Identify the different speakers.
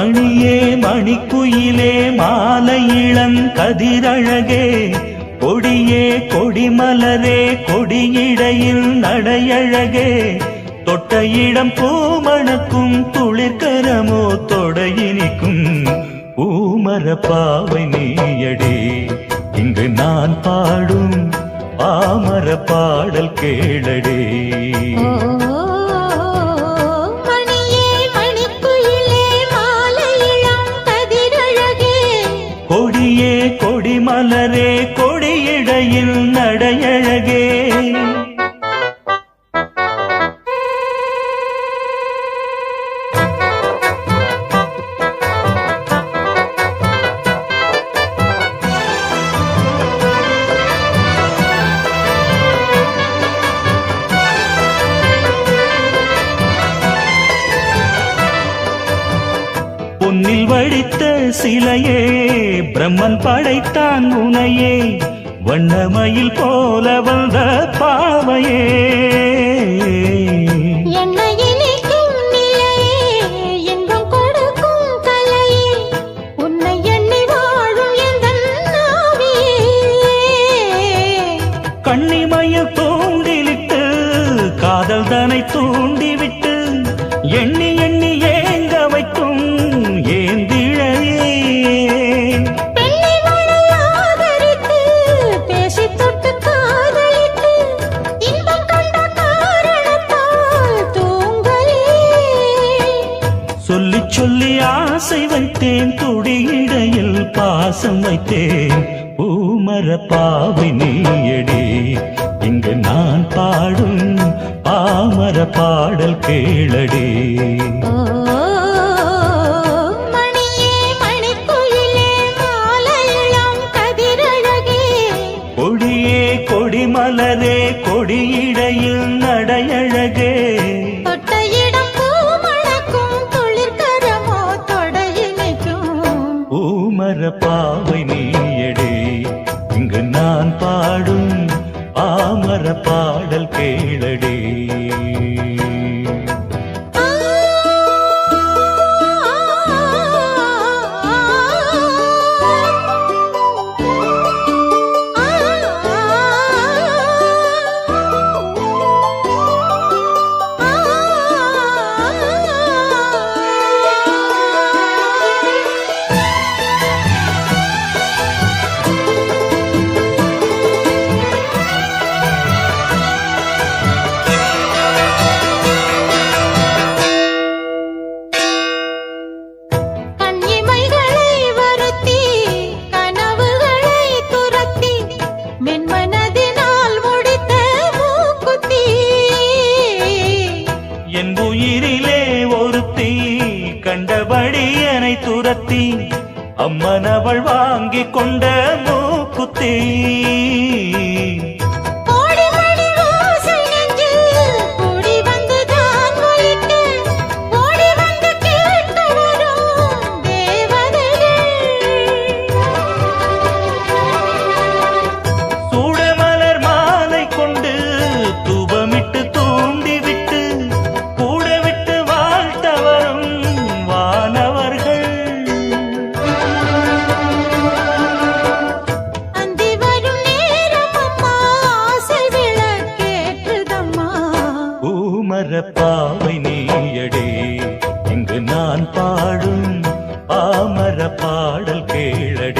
Speaker 1: மணியே மணிக்குயிலே மாலை இளங்கதிரழகே கொடியே கொடிமலரே கொடியிடையில் நடையழகே தொட்ட இடம் பூமணக்கும் துளிர்கரமோ தொடையினிக்கும் பூமர பாவை நீயடே இங்கு நான் பாடும் பாமர பாடல் கேளடே. கொடியே கொடிமலரே கொடியிடையில் நடையழகே பொன்னில் வடித்த சிலையே பிரம்மன் படைத்தான் உனையே வண்ணமயில் போல வந்த பாவையே கண்ணிமயில் தூண்டிலிட்டு காதல் தனை தூண்டிவிட்டு எண்ணி எண்ணி ஏங்க வைக்கும் சொல்லி சொல்லி ஆசை வைத்தேன் துடியிடையில் பாசம் வைத்தேன் பூமர பாவை நீயடே இங்கு நான் பாடும் பாமர பாடல் கேளடே. கொடியே கொடிமலரே கொடியிடையில் நடையழகே பூமர பாவை நீயடே இங்கு நான் பாடும் பாமர பாடல் கேளடே. என் உயிரிலே ஒருத்தி கண்டபடி என்னை துரத்தி அம்மன் அவள் வாங்கி கொண்ட மூக்குத்தி சூடமலர் மாலை கொண்டு தூபமிட்டு தூண்டிவிட்டு பாவை நீயடே இங்கு நான் பாடும் பாமர பாடல் கேளடே.